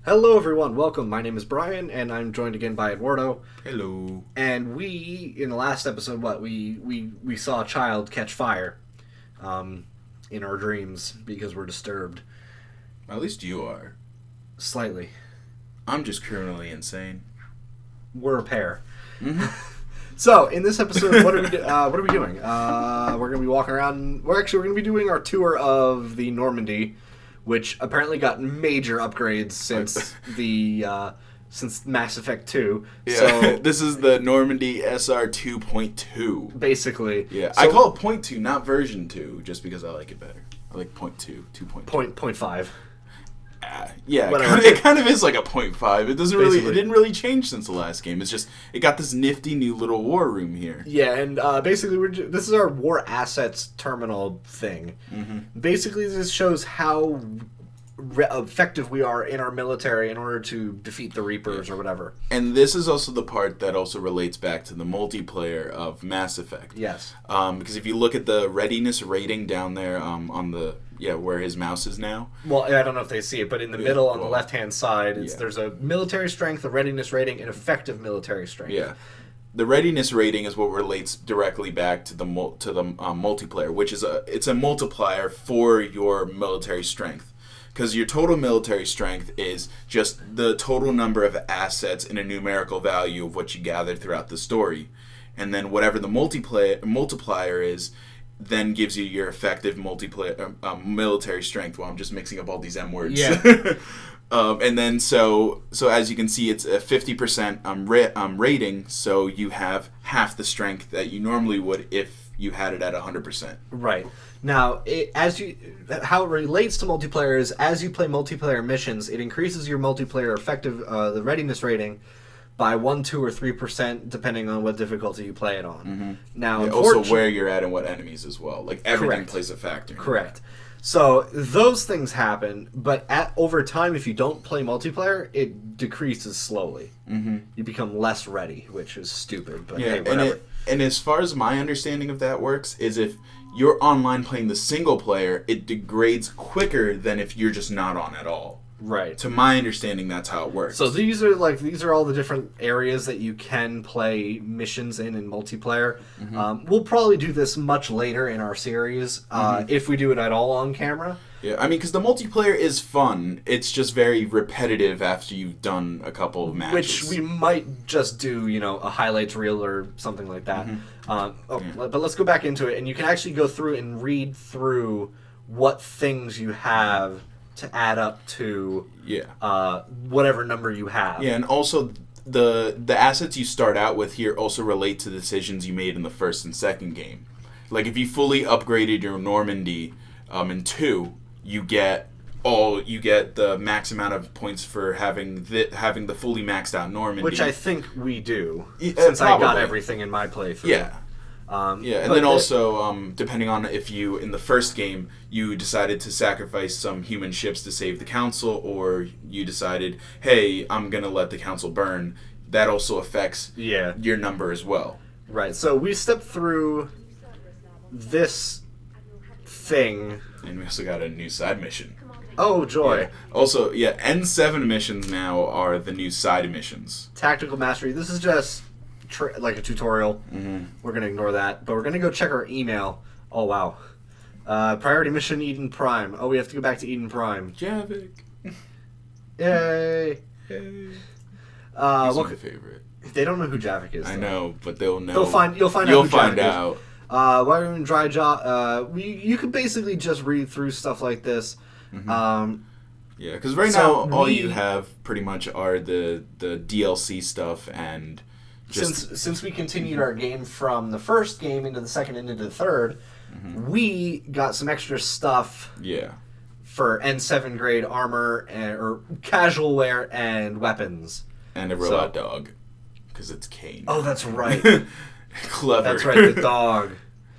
Hello, everyone. Welcome. My name is Brian, and I'm joined again by Eduardo. Hello. And we, in the last episode, we saw a child catch fire, in our dreams because we're disturbed At least you are. slightly. I'm just criminally insane. We're a pair. Mm-hmm. So, in this episode, what are we doing? We're gonna be walking around. We're gonna be doing our tour of the Normandy, which apparently got major upgrades since Mass Effect 2. Yeah, So this is the Normandy SR 2.2. basically, Yeah, so, I call it point 2, not version 2, just because I like it better. I like point 2, 2.2. point 5. Yeah, Whatever. it kind of is like a 0.5. It doesn't really, Basically. it didn't really change since the last game. It's just, it got this nifty new little war room here. Yeah, and basically, this is our war assets terminal thing. Mm-hmm. Basically, this shows how effective we are in our military in order to defeat the Reapers or whatever. And this is also the part that also relates back to the multiplayer of Mass Effect. Yes. Because if you look at the readiness rating down there on the where his mouse is now. Well, I don't know if they see it, but in the middle on the left-hand side, Yeah. there's a military strength, a readiness rating, and effective military strength. Yeah. The readiness rating is what relates directly back to the multiplayer, which is it's a multiplier for your military strength. Because your total military strength is just the total number of assets in a numerical value of what you gathered throughout the story. And then whatever the multiplier is, then gives you your effective military strength. Well, I'm just mixing up all these M words. Yeah. And then so as you can see, it's a 50% rating, so you have half the strength that you normally would if you had it at 100%. Right. Now, how it relates to multiplayer is as you play multiplayer missions, it increases your multiplayer effective, the readiness rating, by 1, 2, or 3%, depending on what difficulty you play it on. Mm-hmm. Now, Also where you're at and what enemies as well. Like everything Correct. plays a factor. Correct. So those things happen, but over time, if you don't play multiplayer, it decreases slowly. Mm-hmm. You become less ready, which is stupid. But Yeah, hey, whatever. and as far as my understanding of that works is if you're online playing the single player, it degrades quicker than if you're just not on at all. Right. To my understanding, that's how it works. So these are all the different areas that you can play missions in multiplayer. Mm-hmm. We'll probably do this much later in our series, if we do it at all on camera. Yeah, I mean, because the multiplayer is fun. It's just very repetitive after you've done a couple of matches. Which we might just do, a highlights reel or something like that. But let's go back into it, and you can actually go through and read through what things you have to add up to whatever number you have. Yeah, and also the assets you start out with here also relate to decisions you made in the first and second game. Like if you fully upgraded your Normandy in 2, you get the max amount of points for having the fully maxed out Normandy. Which I think we do, since I got everything in my playthrough. Yeah. And then also, depending on if you, in the first game, you decided to sacrifice some human ships to save the council, or you decided, hey, I'm going to let the council burn, that also affects your number as well. Right, so we stepped through this thing. And we also got a new side mission. Oh, joy. Yeah. Also, N7 missions now are the new side missions. Tactical Mastery. This is just like a tutorial. Mm-hmm. We're going to ignore that. But we're going to go check our email. Oh, wow. Priority Mission Eden Prime. Oh, we have to go back to Eden Prime. Javik. Yay. Hey. He's my favorite. They don't know who Javik is. I know, but they'll know. You'll find out. You'll who find Javik out. Is. Why are we in dry job? You could basically just read through stuff like this. Mm-hmm. Yeah, because right now all you have pretty much are the DLC stuff and just... Since we continued our game from the first game into the second and into the third, we got some extra stuff. Yeah. For N7 grade armor or casual wear and weapons. And a robot dog, because it's Kane. Oh, that's right. Clever. That's right, the dog.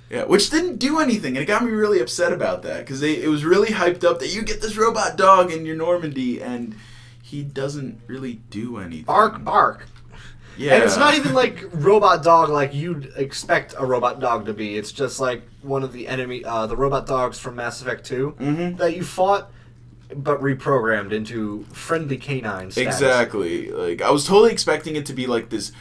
Yeah, which didn't do anything, and it got me really upset about that, because it was really hyped up that you get this robot dog in your Normandy, and he doesn't really do anything. Bark, bark. Yeah. And it's not even like robot dog like you'd expect a robot dog to be. It's just like one of the the robot dogs from Mass Effect 2 that you fought. but reprogrammed into friendly canine status. Exactly. Like, I was totally expecting it to be like this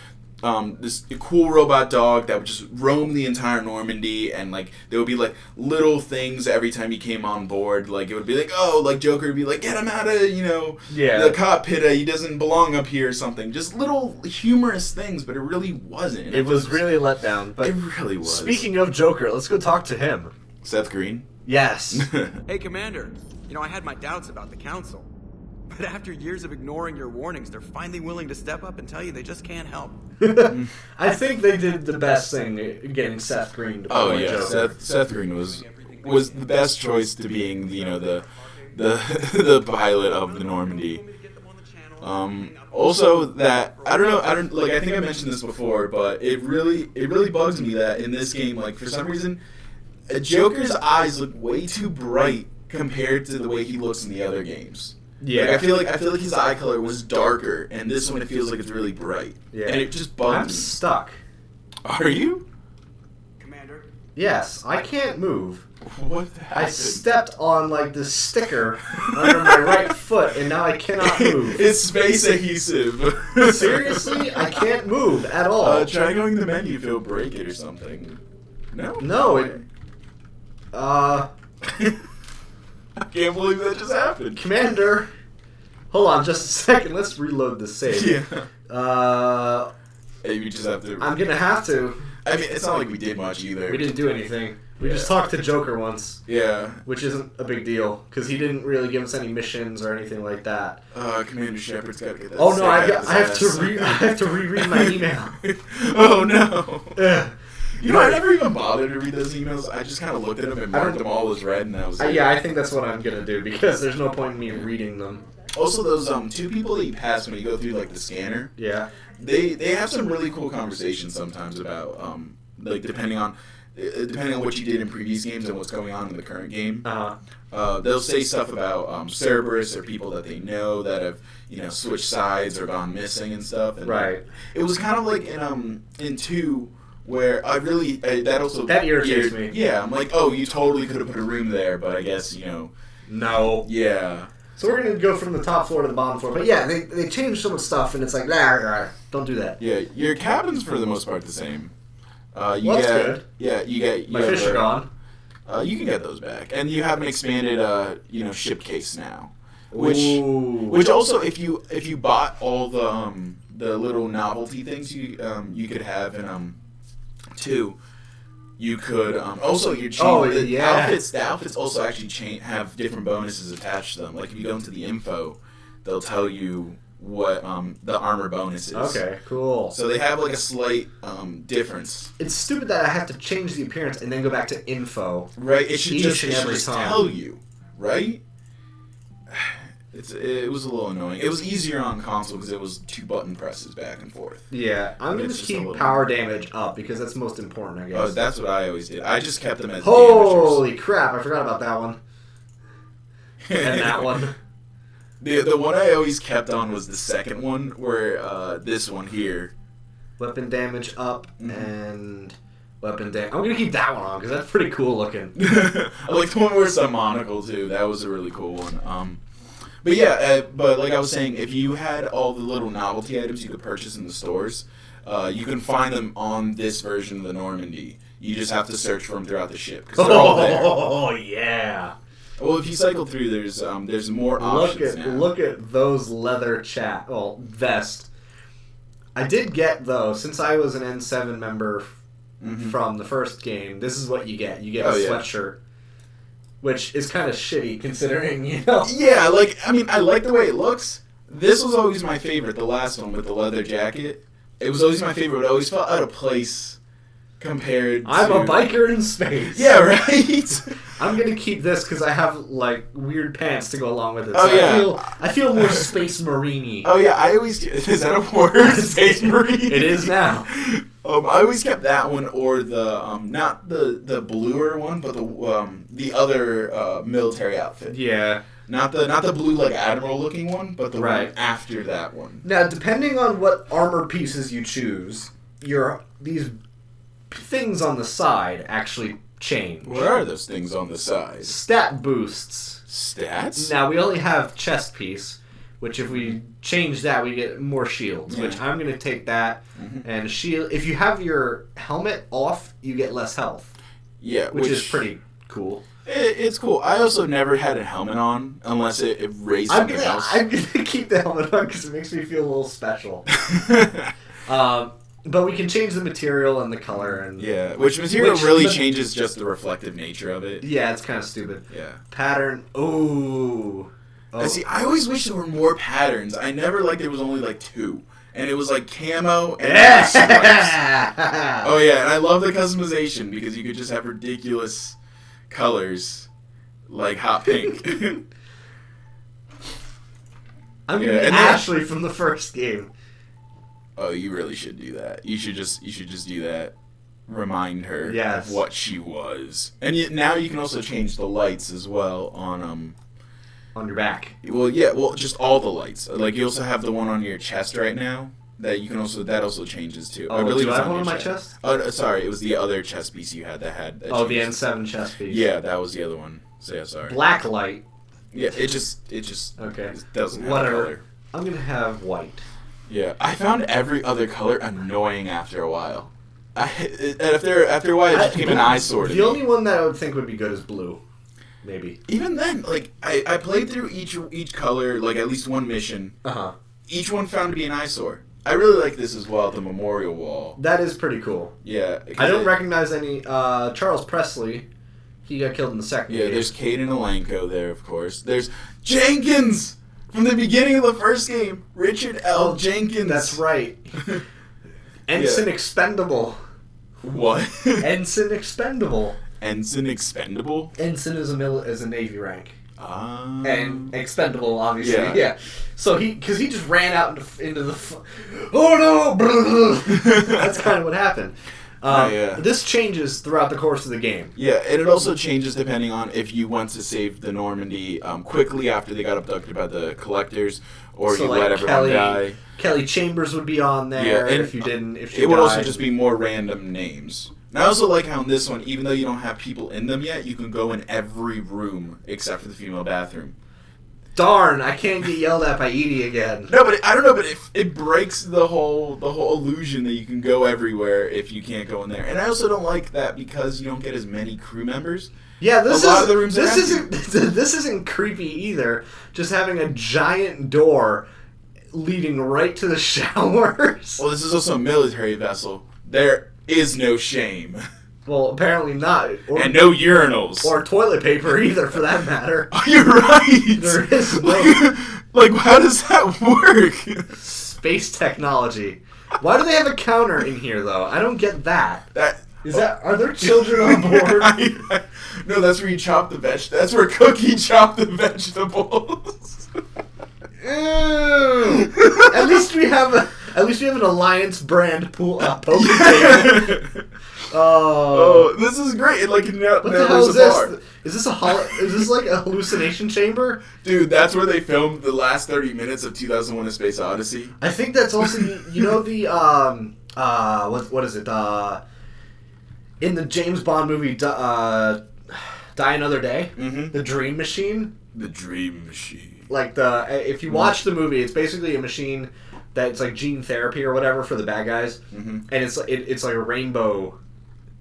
cool robot dog that would just roam the entire Normandy, and like there would be like little things every time he came on board. Like it would be like, oh, like Joker would be like, get him out of the cockpit. He doesn't belong up here or something. Just little humorous things, but it really wasn't. It was really a letdown. But it really was. Speaking of Joker, let's go talk to him. Seth Green. Yes. Hey, Commander. I had my doubts about the Council. But after years of ignoring your warnings, they're finally willing to step up and tell you they just can't help. I think they did the best thing getting Seth Green to play Joker. Seth Green was the best choice to being the pilot of the Normandy. Also, that I think I mentioned this before, but it really bugs me that in this game, like for some reason, Joker's eyes look way too bright compared to the way he looks in the other games. Yeah, I feel like his eye color was darker, and this one it feels like it's really bright. Yeah, and it just bugs me. I'm stuck. Are you? Commander? Yes, I can't move. What happened? I stepped on like the sticker under my right foot, and now I cannot move. It's space adhesive. Seriously, I can't move at all. Try going to the menu if it'll break it or something. No. No, it. I can't believe that just happened. Commander, hold on just a second. Let's reload the save. Yeah. Hey, you just have to. I'm gonna have to. I mean, it's not like we did much either. We didn't do anything. We just talked to Joker once. Yeah. Which isn't a big deal, because he didn't really give us any missions or anything like that. Commander Shepard's gotta get that. Oh no, I have to reread my email. Oh no. Ugh. I never even bothered to read those emails. I just kind of looked at them and marked them all as read, and that was it. Yeah, I think that's what I'm gonna do, because there's no point in me reading them. Also, those two people that you pass when you go through like the scanner. Yeah. They have some really cool conversations sometimes about like depending on what you did in previous games and what's going on in the current game. They'll say stuff about Cerberus or people that they know that have switched sides or gone missing and stuff. And right. It was kind of like in 2. Where I really that irritates me. Yeah, I'm like, oh, you totally could have put a room there, but I guess No. Yeah. So we're gonna go from the top floor to the bottom floor, but yeah, they changed so much stuff, and it's like, don't do that. Yeah, your cabin's for the most part the same. That's good. Yeah, you get. My fish are gone. You can get those back, and you have an expanded ship case now, which also if you bought all the little novelty things you could have in 2, you could also your outfits. The outfits also actually have different bonuses attached to them. Like if you go into the info, they'll tell you what the armor bonus is. Okay, cool. So they have like a slight difference. It's stupid that I have to change the appearance and then go back to info. Right. It should just time. tell you, right? It was a little annoying. It was easier on console because it was 2 button presses back and forth. Yeah, I'm going to keep power damage up because that's most important, I guess. Oh, that's what I always did. I just kept them as Holy crap, I forgot about that one. And that one. The one I always kept on was the second one, where this one here. Weapon damage up and weapon damage. I'm going to keep that one on because that's pretty cool looking. I like the one where it's a monocle, too. That was a really cool one. But yeah, but like I was saying, if you had all the little novelty items you could purchase in the stores, you can find them on this version of the Normandy. You just have to search for them throughout the ship because they're all there. Oh yeah. Well, if you cycle through, there's more options now. Look at those leather vest. I did get though, since I was an N7 member from the first game. This is what you get. You get a sweatshirt. Which is kind of shitty, considering, Yeah, like, I mean, I like the way it looks. This was always my favorite, the last one with the leather jacket. It was always my favorite. It always felt out of place compared to... I'm a biker in space. Yeah, right? I'm going to keep this because I have, like, weird pants to go along with it. Oh, so yeah. I feel more Space Marine-y. Oh, yeah, I always... Is that a word? Space Marine? It is now. I always kept that one or the not the bluer one, but the other military outfit. Yeah. Not the blue like admiral looking one, but the one after that one. Now, depending on what armor pieces you choose, these things on the side actually change. What are those things on the side? Stat boosts. Stats? Now, we only have chest piece, which if we change that, we get more shields, which I'm going to take that. And shield. If you have your helmet off, you get less health. Yeah. Which is pretty cool. It's cool. I also never had a helmet on unless it raised something else. I'm going to keep the helmet on because it makes me feel a little special. But we can change the material and the color. And which material really changes just the reflective nature of it. Yeah, it's kind of stupid. Yeah. Pattern. Oh. See, I always wish there were more patterns. I never liked there was only like 2. And it was like camo and stripes. Oh yeah, and I love the customization because you could just have ridiculous colors like hot pink. I'm gonna be Ashley from the first game. Oh, you really should do that. You should just do that. Remind her of what she was. And now you can also change the lights as well on your back. Well, just all the lights. Like you also have the one on your chest right now that you can also changes too. Oh, do I have one on my chest? Oh, sorry, it was the other chest piece you had that had. That the N7 chest piece. Yeah, that was the other one. So yeah, sorry. Black light. Yeah, it just okay. It doesn't have color. I'm gonna have white. Yeah, I found every other color annoying after a while. After a while, it just became an eyesore. The only one that I would think would be good is blue. Maybe. Even then, like I played through each color, like at least one mission. Each one found to be an eyesore. I really like this as well, the memorial wall. That is pretty cool. Yeah. I don't recognize any Charles Presley. He got killed in the second game. There's Caden Alenko there, of course. There's Jenkins from the beginning of the first game. Richard L. Jenkins. That's right. Ensign Expendable. What? Ensign Expendable. Ensign Expendable? Ensign is a Navy rank. Ah. And Expendable, obviously. Yeah. So he just ran out into the... Oh no! That's kind of what happened. This changes throughout the course of the game. Yeah, and it also changes depending on if you want to save the Normandy quickly after they got abducted by the collectors, or you let everyone die. Kelly Chambers would be on there if you didn't. If she it would died. Also just be more random names. And I also like how in this one, even though you don't have people in them yet, you can go in every room except for the female bathroom. Darn, I can't get yelled at by Edie again. No, but I don't know, but it breaks the whole illusion that you can go everywhere if you can't go in there. And I also don't like that because you don't get as many crew members. Yeah, this isn't creepy either. Just having a giant door leading right to the showers. Well, this is also a military vessel. There is no shame. Well, apparently not. And no urinals. Or toilet paper either, for that matter. Oh, you're right! There is no... Like, how does that work? Space technology. Why do they have a counter in here, though? I don't get that. Are there children on board? No, that's where you chop the that's where Cookie chopped the vegetables. Ew. At least we have an Alliance brand poker table. Oh, this is great. It like what the hell is this? Is this like a hallucination chamber? Dude, that's where they filmed the last 30 minutes of 2001: A Space Odyssey. I think that's also the what is it? In the James Bond movie Die Another Day, the Dream Machine. The Dream Machine. Like if you watch the movie, it's basically a machine that's like gene therapy or whatever for the bad guys, and it's like a rainbow.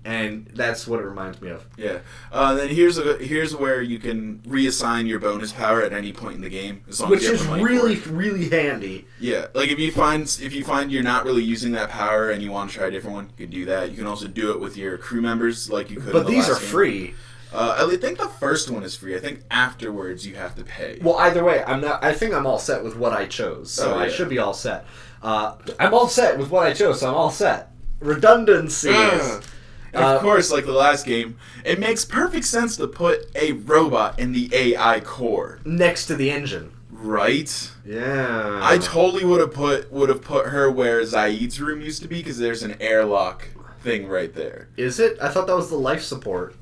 And that's what it reminds me of. Yeah. Then here's where you can reassign your bonus power at any point in the game, as long which as you is have really really handy. Yeah. Like if you find you're not really using that power and you want to try a different one, you can do that. You can also do it with your crew members, like you could. But in the these last are game. free. I think the first one is free. I think afterwards you have to pay. Well, either way, I think I'm all set with what I chose, so I should be all set. I'm all set with what I chose, so I'm all set. Redundancies. Of course, like the last game, it makes perfect sense to put a robot in the AI core next to the engine. Right? Yeah. I totally would have put her where Zaid's room used to be because there's an airlock thing right there. Is it? I thought that was the life support.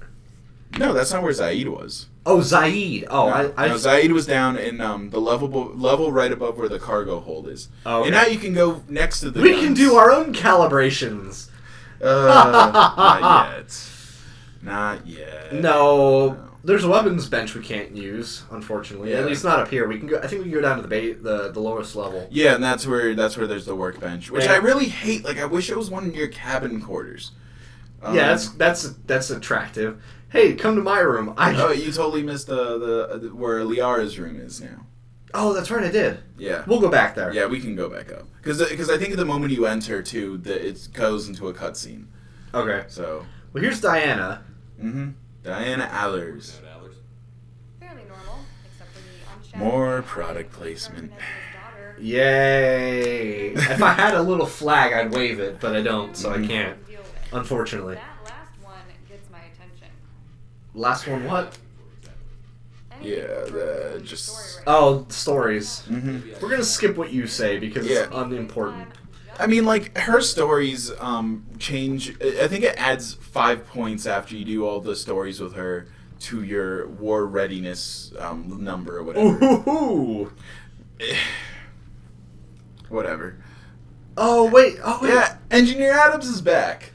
No, that's not where Zaid was. Oh, Zaid. Oh, no, Zaid was down in the level right above where the cargo hold is. Oh, okay. And now you can go next to the We can do our own calibrations. Not yet. Not yet. No. There's a weapons bench we can't use, unfortunately. Yeah. At least not up here. We can go. I think we can go down to the lowest level. Yeah, and that's where there's the workbench, which I really hate. Like, I wish it was one in your cabin quarters. Yeah, that's attractive. Hey, come to my room. Oh, you totally missed the where Liara's room is now. Oh, that's right, I did. Yeah. We'll go back there. Yeah, we can go back up. Because I think the moment you enter, too, it goes into a cutscene. Okay. So. Well, here's Diana. Mm-hmm. Diana Allers. Fairly normal, except for the More product placement. Yay! If I had a little flag, I'd wave it, but I don't, so I can't. Unfortunately. That last one gets my attention. Last one, what? Yeah, Oh, stories. Mm-hmm. We're gonna skip what you say because it's unimportant. I mean, like, her stories change. I think it adds 5 points after you do all the stories with her to your war readiness number or whatever. Ooh. Whatever. Oh wait. Yeah, Engineer Adams is back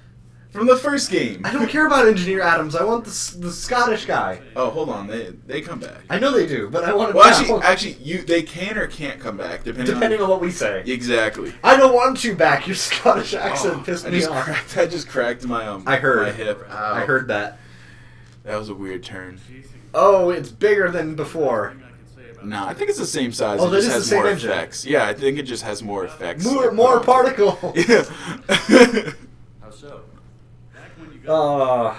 from the first game. I don't care about Engineer Adams. I want the Scottish guy. Oh, hold on. They come back. I know they do, but I want to. Well, actually, they can or can't come back depending on what we say. Exactly. I don't want you back. Your Scottish accent pissed me off. I just cracked my I heard. my hip. Ow. I heard that. That was a weird turn. Oh, it's bigger than before. No, I think it's the same size. Oh, it that just is has the same more engine. effects. Yeah, I think it just has more effects. More particles. Yeah. How so? Back when you Oh.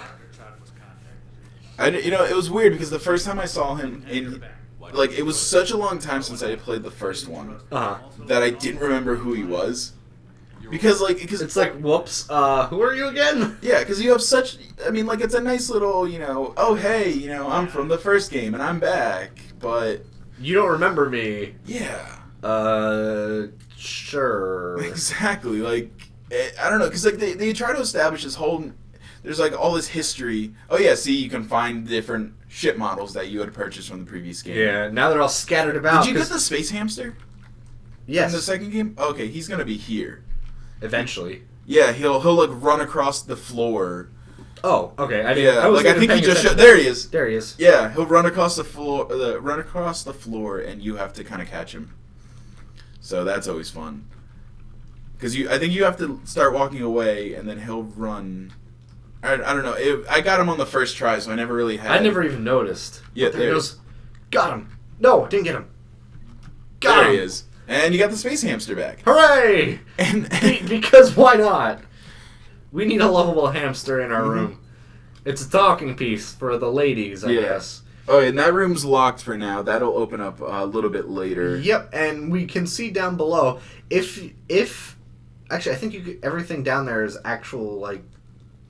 It was weird because the first time I saw him it was such a long time since I had played the first one that I didn't remember who he was. Because it's like, whoops, who are you again? Yeah, because you have such, it's a nice little, oh hey, I'm from the first game and I'm back, but you don't remember me. Yeah. Sure. Exactly. Like, I don't know, because they try to establish this whole. There's all this history. Oh yeah, see, you can find different ship models that you had purchased from the previous game. Yeah. Now they're all scattered about. Did you get the space hamster? Yes. In the second game. Okay, he's gonna be here. Eventually. Yeah, he'll run across the floor. Oh, okay. I think he just there he is. There he is. Yeah, he'll run across the floor, and you have to kind of catch him. So that's always fun. Because I think you have to start walking away, and then he'll run. I don't know. I got him on the first try, so I never really had. I never even noticed. Yeah, there he goes. Got him. No, didn't get him. Got him. There he is. And you got the space hamster back. Hooray! And because why not? We need a lovable hamster in our room. It's a talking piece for the ladies, I guess. Oh, and that room's locked for now. That'll open up a little bit later. Yep, and we can see down below if actually I think everything down there is actual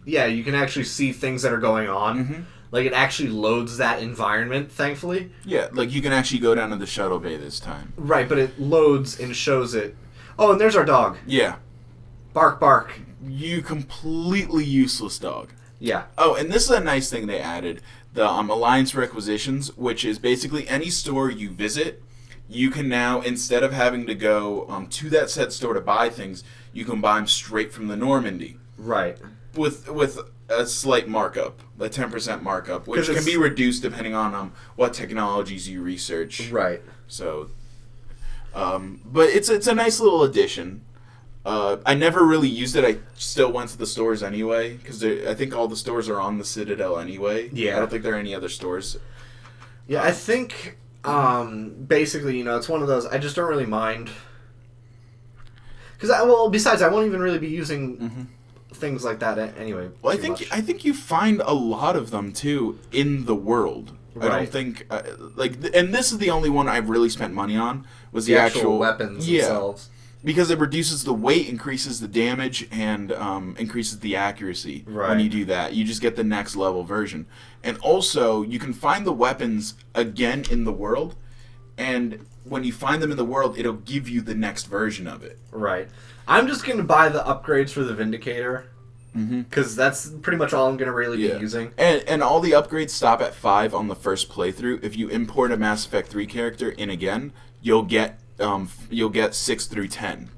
you can actually see things that are going on. Mm-hmm. Like, it actually loads that environment, thankfully. Yeah, you can actually go down to the shuttle bay this time. Right, but it loads and shows it. Oh, and there's our dog. Yeah. Bark, bark. You completely useless dog. Yeah. Oh, and this is a nice thing they added. The Alliance Requisitions, which is basically any store you visit, you can now, instead of having to go to that said store to buy things, you can buy them straight from the Normandy. Right. With a slight markup, a 10% markup, which can be reduced depending on what technologies you research. Right. So, but it's a nice little addition. I never really used it. I still went to the stores anyway because I think all the stores are on the Citadel anyway. Yeah. I don't think there are any other stores. Yeah, I think basically, it's one of those. I just don't really mind because besides, I won't even really be using things like that anyway. Well, I think you find a lot of them too in the world. Right. I don't think and this is the only one I've really spent money on was the actual weapons themselves. Because it reduces the weight, increases the damage, and increases the accuracy when you do that. You just get the next level version. And also, you can find the weapons again in the world, and when you find them in the world, it'll give you the next version of it. Right. I'm just going to buy the upgrades for the Vindicator, because that's pretty much all I'm going to really be using. And all the upgrades stop at 5 on the first playthrough. If you import a Mass Effect 3 character in again, you'll get 6 through 10.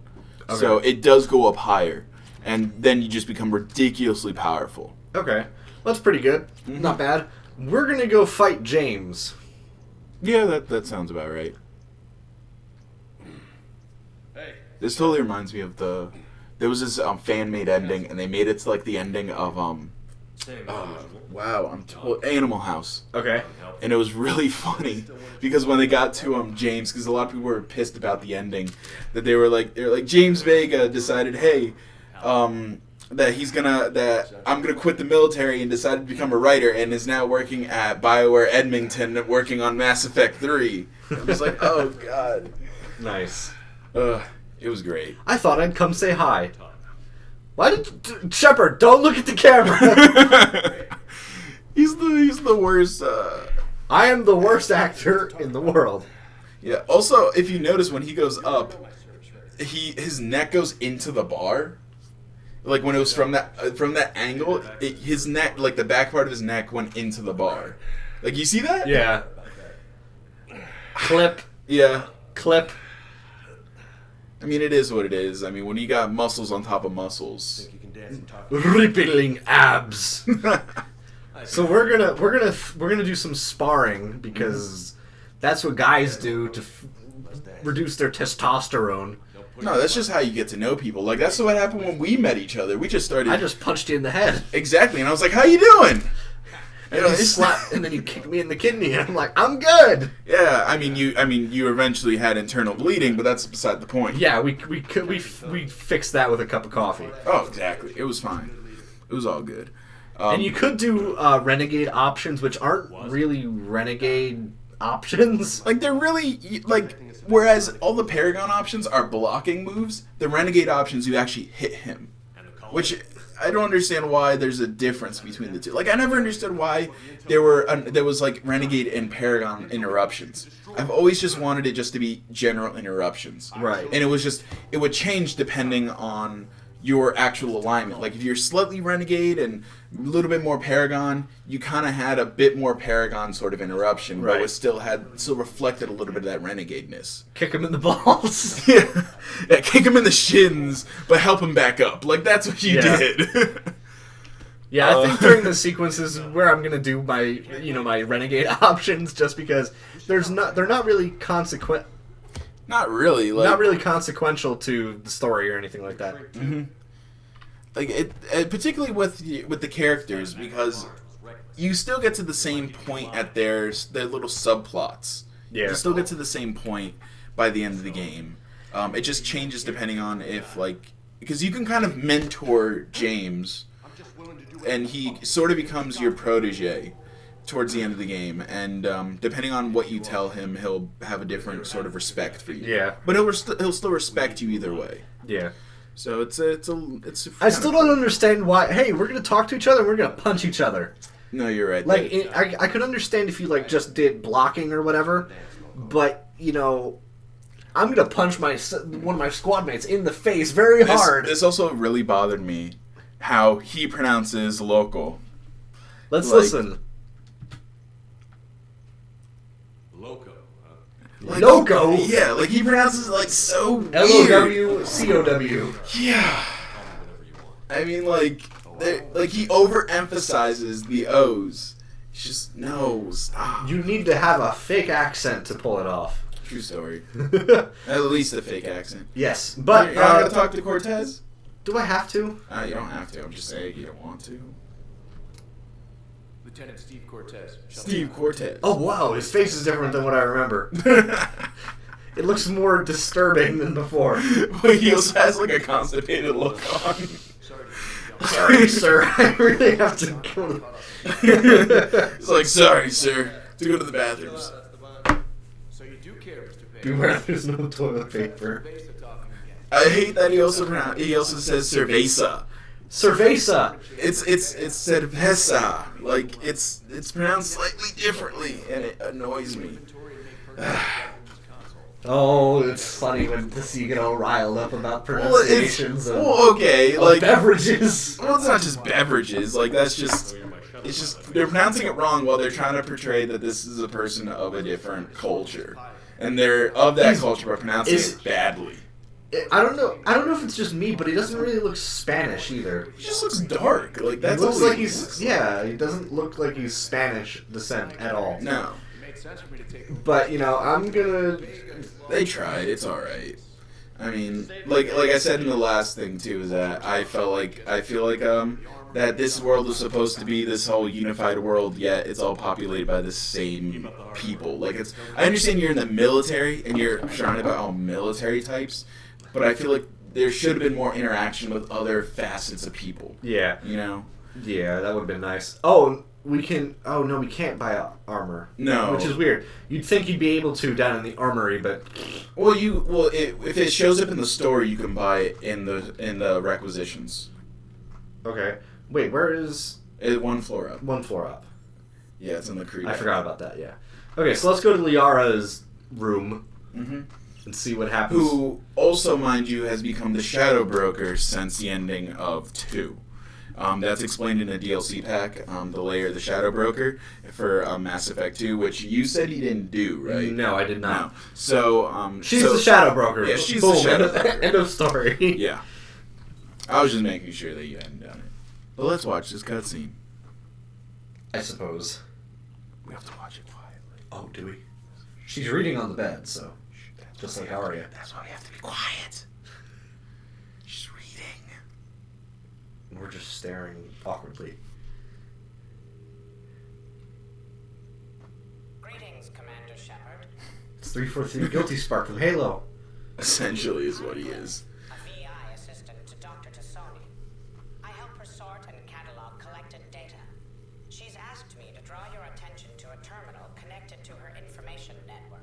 Okay. So it does go up higher, and then you just become ridiculously powerful. Okay, that's pretty good. Not bad. we're gonna go fight James. Yeah, that sounds about right. Hey. This totally reminds me of there was this fan-made ending, and they made it to like the ending of Same. Animal House. Okay. And it was really funny because when they got to James, because a lot of people were pissed about the ending, that they were like James Vega decided, hey, that I'm gonna quit the military and decided to become a writer and is now working at BioWare Edmonton working on Mass Effect 3. I was like, oh god. Nice. It was great. I thought I'd come say hi. Why did Shepard? Don't look at the camera. He's the worst. I am the worst actor in the world. Yeah. Also, if you notice when he goes up, his neck goes into the bar. Like when it was from that angle, his neck, like the back part of his neck, went into the bar. Like you see that? Yeah. Clip. Yeah. Clip. I mean, it is what it is. I mean, when you got muscles on top of muscles. You can dance and talk. Rippling abs. So we're gonna do some sparring because that's what guys do to reduce their testosterone. No, that's just how you get to know people. Like that's what happened when we met each other. We just started. I just punched you in the head. Exactly, and I was like, "How you doing?" And then you kicked me in the kidney, and I'm like, "I'm good." Yeah, I mean, you eventually had internal bleeding, but that's beside the point. Yeah, we fixed that with a cup of coffee. Oh, exactly. It was fine. It was all good. And you could do renegade options, which aren't really renegade options. Like they're really like. Whereas all the Paragon options are blocking moves, the Renegade options you actually hit him, which I don't understand why there's a difference between the two. Like I never understood why there was like Renegade and Paragon interruptions. I've always just wanted it just to be general interruptions, Right? And it would change depending on your actual alignment. Like if you're slightly Renegade and a little bit more Paragon, you kind of had a bit more Paragon sort of interruption, Right. but it still reflected a little bit of that Renegadeness. Kick him in the balls. Yeah, kick him in the shins, but help him back up. Like that's what you did. Yeah, I think during the sequences where I'm gonna do my my renegade options, just because they're not really Not really. Like, not really consequential to the story or anything like that. Mm-hmm. Like it particularly with the characters, because you still get to the same point at their little subplots. Yeah. You still get to the same point by the end of the game. It just changes depending on if because you can kind of mentor James, and he sort of becomes your protege towards the end of the game, and depending on what you tell him, he'll have a different sort of respect for you. Yeah. But he'll still respect you either way. Yeah. So it's I still don't understand why. Hey, we're gonna talk to each other and we're gonna punch each other. No, you're right. Like I could understand if you just did blocking or whatever, but I'm gonna punch one of my squad mates in the face very hard. This also really bothered me, how he pronounces local. Let's listen. Loco. Loco? Yeah, like he pronounces it so weird. LOWCOW. Yeah. I mean, like he overemphasizes the O's. It's just, no, stop. You need to have a fake accent to pull it off. True story. At least a fake accent. Yes, but You're not going to talk to Cortez? do I have to? You don't have to. I'm just saying you don't want to. Lieutenant Steve Cortez. Steve Cortez. Oh wow, his face is different than what I remember. It looks more disturbing than before. But he also has a constipated look on. Sorry, sir. I really have to go. It's sorry, sir. To go to the bathrooms. So you do care, Mr. Payne. Beware, there's no toilet paper. I hate that he also says cerveza. Cerveza. It's cerveza. It's pronounced slightly differently, and it annoys me. Oh, it's funny when you get all riled up about pronunciations of beverages. Well, it's not just beverages. It's just they're pronouncing it wrong while they're trying to portray that this is a person of a different culture, and they're of that culture but pronouncing it badly. I don't know. I don't know if it's just me, but he doesn't really look Spanish either. He just looks dark. Like He that's looks all like he's he doesn't look like he's Spanish descent at all. No. But I'm gonna. They tried. It's all right. I mean, like I said in the last thing too, is that I feel like that this world is supposed to be this whole unified world, yet it's all populated by the same people. Like I understand you're in the military and you're surrounded by all military types, but I feel like there should have been more interaction with other facets of people. Yeah. Yeah, that would have been nice. Oh, we can. Oh no, we can't buy armor. No, which is weird. You'd think you'd be able to down in the armory, but if it shows up in the store, you can buy it in the requisitions. Okay. Wait, where is it? One floor up. One floor up. Yeah, it's in the creek. I forgot about that. Yeah. Okay, so let's go to Liara's room and see what happens. Who also, mind you, has become the Shadow Broker since the ending of 2. That's explained in a DLC pack, the layer of the Shadow Broker for Mass Effect 2, which you said he didn't do, right? No, I did not. No. So, she's the Shadow Broker. Yeah, she's Boom, the Shadow Broker. End of story. Yeah. I was just making sure that you hadn't done it. But let's watch this cutscene. I suppose. We have to watch it quietly. Oh, do we? She's reading on the bed, so just like Arya. That's why we have to be quiet. She's reading. We're just staring awkwardly. Greetings, Commander Shepard. It's 343 Guilty Spark from Halo. Essentially is what he is. A VI assistant to Dr. Tassoni. I help her sort and catalog collected data. She's asked me to draw your attention to a terminal connected to her information network.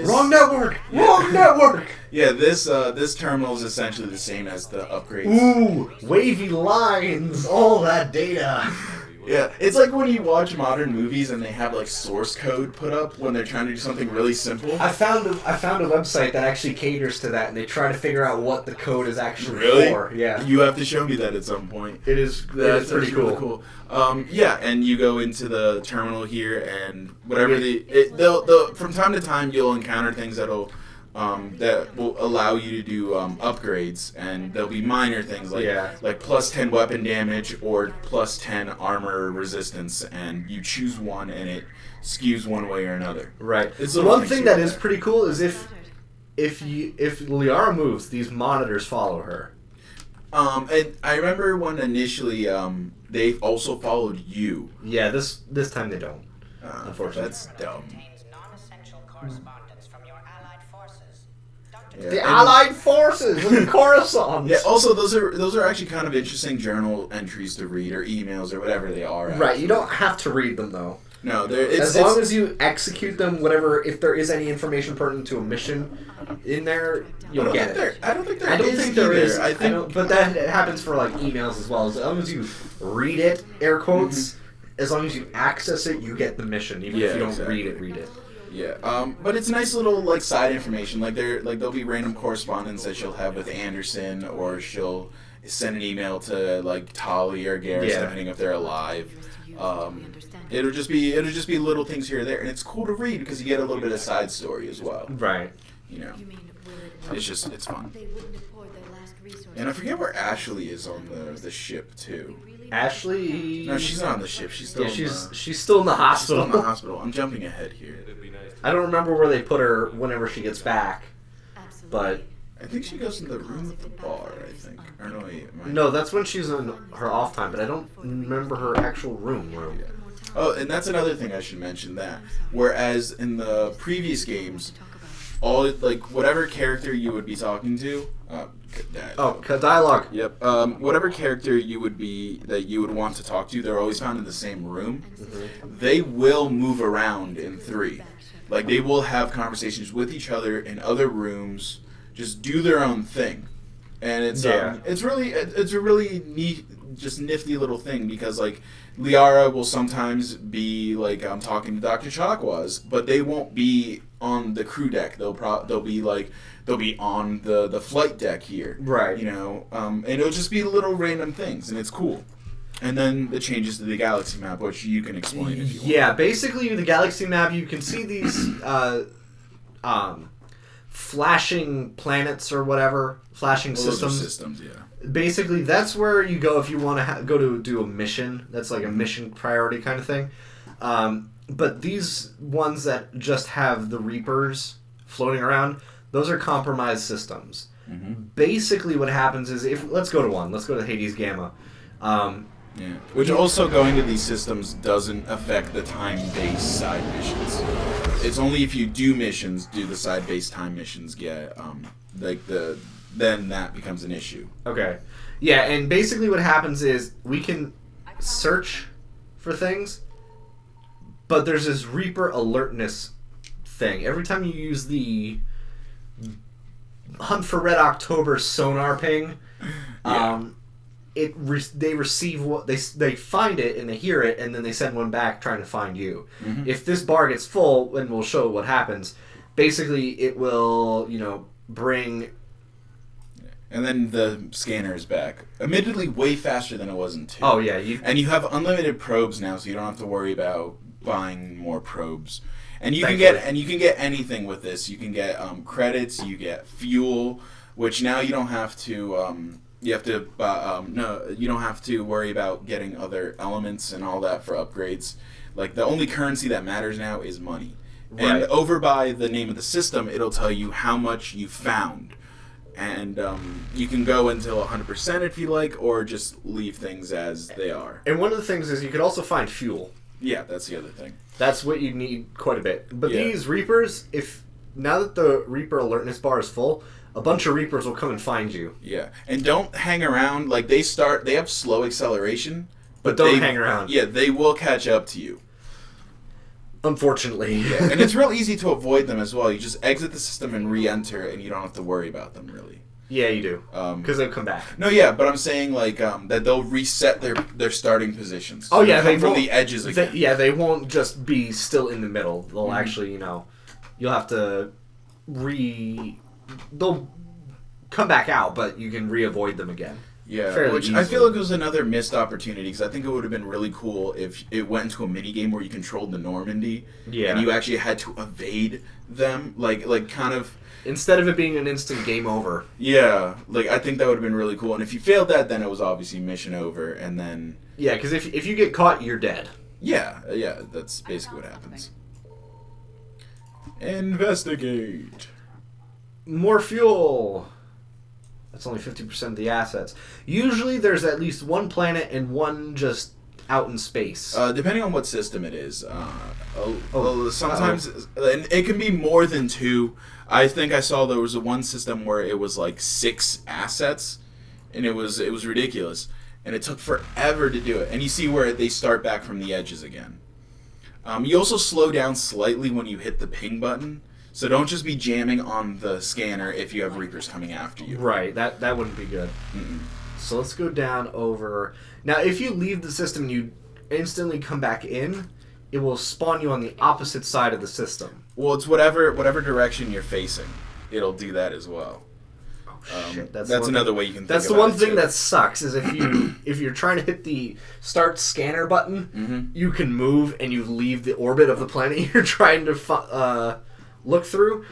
Wrong network! Wrong network! Yeah, this terminal is essentially the same as the upgrades. Ooh, wavy lines, all that data. Yeah, it's like when you watch modern movies and they have like source code put up when they're trying to do something really simple. I found a website that actually caters to that, and they try to figure out what the code is actually Really? for. Yeah, You have to show me that at some point. it is That's pretty cool. really cool. Yeah, and you go into the terminal here, and whatever they'll from time to time you'll encounter things that will allow you to do upgrades, and there'll be minor things like plus 10 weapon damage or plus 10 armor resistance, and you choose one, and it skews one way or another. Right. It's The little one things thing like that is pretty cool is if Liara moves, these monitors follow her. And I remember when initially they also followed you. Yeah, this time they don't. Unfortunately, That's dumb. Contains non-essential correspondence from your allied forces. Dr. Yeah. the Allied forces in Coruscant. Yeah. Also, those are actually kind of interesting journal entries to read, or emails, or whatever they are. Right. You don't have to read them though. No, As long as you execute them, whatever, if there is any information pertinent to a mission in there, you'll get it. I don't think there I don't is think there either. is. I think, but that happens for like emails as well. As long as you read it, air quotes, as long as you access it, you get the mission. Even if you don't read it. Yeah. But it's nice little like side information. Like there'll be random correspondence that she'll have with Anderson, or she'll send an email to like Tali or Garrus, depending if they're alive. It'll just be little things here or there, and it's cool to read because you get a little bit of side story as well. Right. It's fun. And I forget where Ashley is on the ship too. Ashley. No, she's not on the ship. She's still she's still in the hospital. Still in the hospital. I'm jumping ahead here. I don't remember where they put her whenever she gets back, but I think she goes in the room with the bar. I think. Or no, wait. no, that's when she's on her off time. But I don't remember her actual room. Yeah. Oh, and that's another thing I should mention, that whereas in the previous games, all like whatever character you would be talking to, dialogue. Yep. Whatever character you would want to talk to, they're always found in the same room. Mm-hmm. They will move around in 3. Like they will have conversations with each other in other rooms, just do their own thing, and it's a really neat, just nifty little thing, because like Liara will sometimes be like talking to Dr. Chakwas, but they won't be on the crew deck. They'll be on the flight deck here, right? And it'll just be little random things, and it's cool. And then the changes to the galaxy map, which you can explain if you want. Yeah, basically the galaxy map, you can see these flashing planets or whatever, flashing Those are systems. systems, yeah. Basically, that's where you go if you want to go to do a mission. That's like a mission priority kind of thing. But these ones that just have the Reapers floating around, those are compromised systems. Basically, what happens is let's go to Hades Gamma. Yeah. Which also going to these systems doesn't affect the time-based side missions. It's only if you do missions, do the side-based time missions get then that becomes an issue. Okay. Yeah, and basically what happens is we can search for things, but there's this Reaper alertness thing. Every time you use the Hunt for Red October sonar ping, they receive what they find it and they hear it, and then they send one back trying to find you. If this bar gets full, and we'll show what happens. Basically, it will bring. And then the scanner is back. Admittedly, way faster than it was in 2. Oh yeah, and you have unlimited probes now, so you don't have to worry about buying more probes. And you can get anything with this. You can get credits. You get fuel, which now you don't have to. You don't have to worry about getting other elements and all that for upgrades. Like the only currency that matters now is money. Right. And over by the name of the system, it'll tell you how much you found. And you can go until 100% if you like, or just leave things as they are. And one of the things is you could also find fuel. Yeah, that's the other thing. That's what you need quite a bit. But these Reapers, now that the Reaper alertness bar is full, a bunch of Reapers will come and find you. Yeah, and don't hang around. Like they have slow acceleration, but don't hang around. Yeah, they will catch up to you. Unfortunately. Yeah, and it's real easy to avoid them as well. You just exit the system and re-enter, and you don't have to worry about them, really. Yeah, you do. Because they'll come back. No, yeah, but I'm saying, like, that they'll reset their starting positions. Oh, yeah. They come from the edges again. They won't just be still in the middle. They'll actually, you'll have to they'll come back out, but you can re-avoid them again. Yeah, which I feel like it was another missed opportunity, because I think it would have been really cool if it went into a minigame where you controlled the Normandy, and you actually had to evade them, like kind of... Instead of it being an instant game over. Yeah, like I think that would have been really cool, and if you failed that, then it was obviously mission over, and then... Yeah, because if you get caught, you're dead. Yeah, that's basically what happens. Investigate. More fuel. That's only 50% of the assets. Usually there's at least one planet and one just out in space. Depending on what system it is. Sometimes and it can be more than 2. I think I saw there was one system where it was like 6 assets, and it was ridiculous. And it took forever to do it. And you see where they start back from the edges again. You also slow down slightly when you hit the ping button. So don't just be jamming on the scanner if you have Reapers coming after you. Right, that wouldn't be good. So let's go down over... Now, if you leave the system and you instantly come back in, it will spawn you on the opposite side of the system. Well, it's whatever direction you're facing. It'll do that as well. Oh, shit. That's another way you can think That's the about one it, thing too. that sucks, is if you're trying to hit the start scanner button, you can move and you leave the orbit of the planet you're trying to... look through,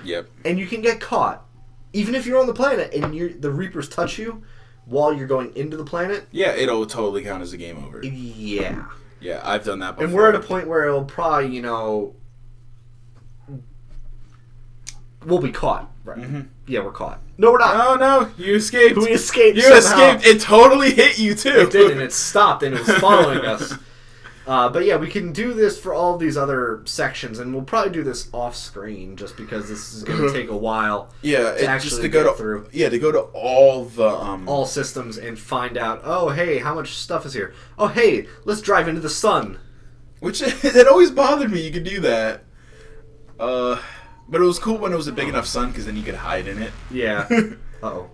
and you can get caught. Even if you're on the planet and the Reapers touch you while you're going into the planet. Yeah, it'll totally count as a game over. Yeah. Yeah, I've done that before. And we're at a point where it'll probably, we'll be caught. Right. Yeah, we're caught. No, we're not. Oh, no, you escaped. We escaped You somehow. escaped. It totally hit you, too. It did, and it stopped, and it was following us. But yeah, we can do this for all these other sections, and we'll probably do this off screen just because this is going to take a while. Yeah, to actually just to go through. Yeah, to go to all the all systems and find out. Oh, hey, how much stuff is here? Oh, hey, let's drive into the sun. Which it always bothered me. You could do that. But it was cool when it was a big enough sun, because then you could hide in it. Yeah. Uh-oh.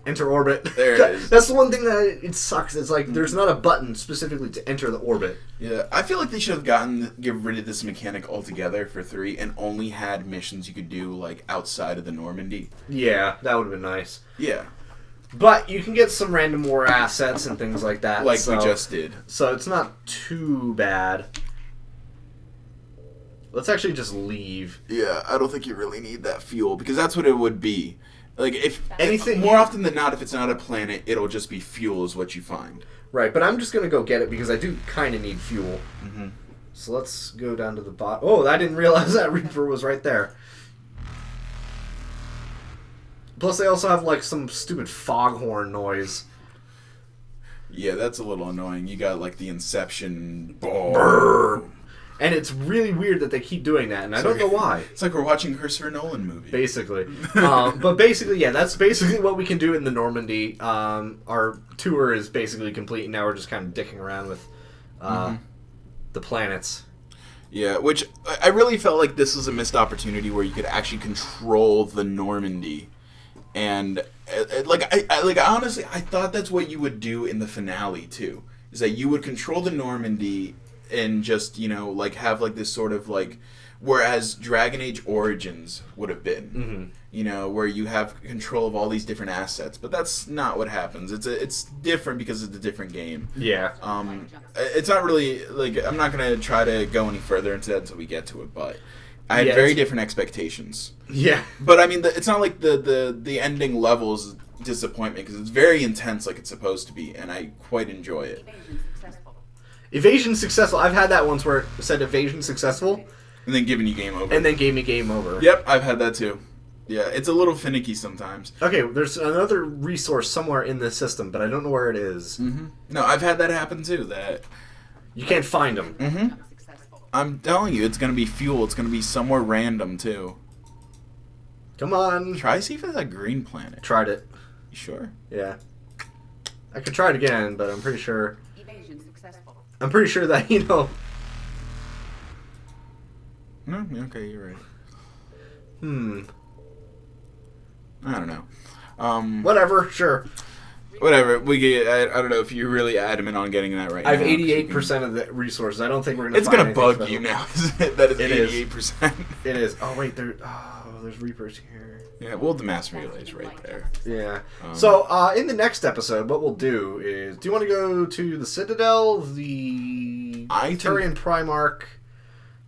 Enter orbit. There it is. That's the one thing that it sucks. It's like there's not a button specifically to enter the orbit. Yeah, I feel like they should have get rid of this mechanic altogether for 3 and only had missions you could do like outside of the Normandy. Yeah, that would have been nice. Yeah. But you can get some random war assets and things like that. Like we just did. So it's not too bad. Let's actually just leave. Yeah, I don't think you really need that fuel because that's what it would be. Like if Anything more often than not, if it's not a planet, it'll just be fuel is what you find. Right, but I'm just gonna go get it because I do kind of need fuel. Mm-hmm. So let's go down to the bottom. Oh, I didn't realize that Reaper was right there. Plus, they also have like some stupid foghorn noise. Yeah, that's a little annoying. You got like the Inception. Brrr. And it's really weird that they keep doing that, and I don't know why. It's like we're watching a Christopher Nolan movie. Basically. But basically, yeah, that's basically what we can do in the Normandy. Our tour is basically complete, and now we're just kind of dicking around with the planets. Yeah, which I really felt like this was a missed opportunity where you could actually control the Normandy. And like honestly, I thought that's what you would do in the finale too. Is that you would control the Normandy and just, you know, like have like this sort of like, whereas Dragon Age Origins would have been, you know, where you have control of all these different assets, but that's not what happens. It's different because it's a different game. Yeah. It's not really like, I'm not gonna try to go any further into that until we get to it, but I had Yeah, very different expectations. Yeah. But I mean, it's not like the ending levels disappointment because it's very intense, like it's supposed to be, and I quite enjoy it. Evasion successful. I've had that once where it said evasion successful, And then giving you game over. and then gave me game over. Yep, I've had that too. Yeah, it's a little finicky sometimes. Okay, there's another resource somewhere in this system, but I don't know where it is. No, I've had that happen too. That You can't find them. I'm telling you, it's gonna be fuel. It's gonna be somewhere random too. Come on. Try see if it's a green planet. Tried it. You sure? Yeah. I could try it again, but I'm pretty sure. Evasion successful. I'm pretty sure that, you know. No, okay, you're right. I don't know. Whatever, sure. Whatever. We get. I don't know if you're really adamant on getting that right. I have now, 88% of the resources. I don't think we're gonna. It's find gonna anything bug special. you now. Isn't it? That is It is. 88%. It is. Oh wait, there's Reapers here. Yeah, well, the mass relay's right there. Yeah. So in the next episode, what we'll do is, do you want to go to the Citadel, the Turian Primarch,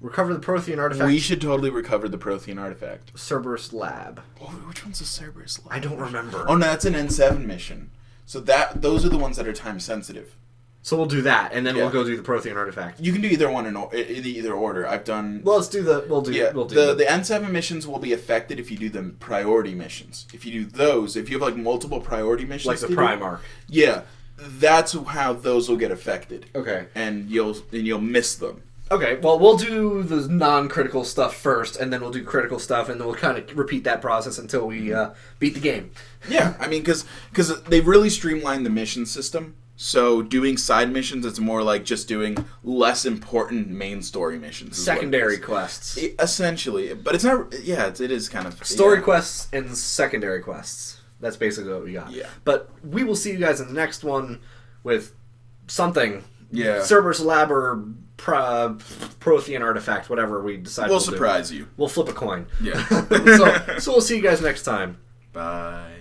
recover the Prothean artifact? We should totally recover the Prothean artifact. Cerberus Lab. Oh, which one's the Cerberus Lab? I don't remember. Oh no, that's an N7 mission. So those are the ones that are time sensitive. So we'll do that, and then Yeah. we'll go do the Prothean artifact. You can do either one in either order. I've done. Well, let's do the. We'll do. Yeah, We'll do the N7 missions will be affected if you do them priority missions. If you do those, if you have like multiple priority missions, like the to do, Primarch. yeah, that's how those will get affected. Okay. And you'll miss them. Okay. Well, we'll do the non-critical stuff first, and then we'll do critical stuff, and then we'll kind of repeat that process until we beat the game. Yeah, I mean, because they've really streamlined the mission system. So doing side missions, it's more like just doing less important main story missions. Secondary quests. Essentially. But it's not... Yeah, it is kind of... Story yeah. quests and secondary quests. That's basically what we got. Yeah. But we will see you guys in the next one with something. Yeah. Cerberus Lab or Prothean artifact, whatever we decide We'll do. surprise you. We'll flip a coin. Yeah. So we'll see you guys next time. Bye.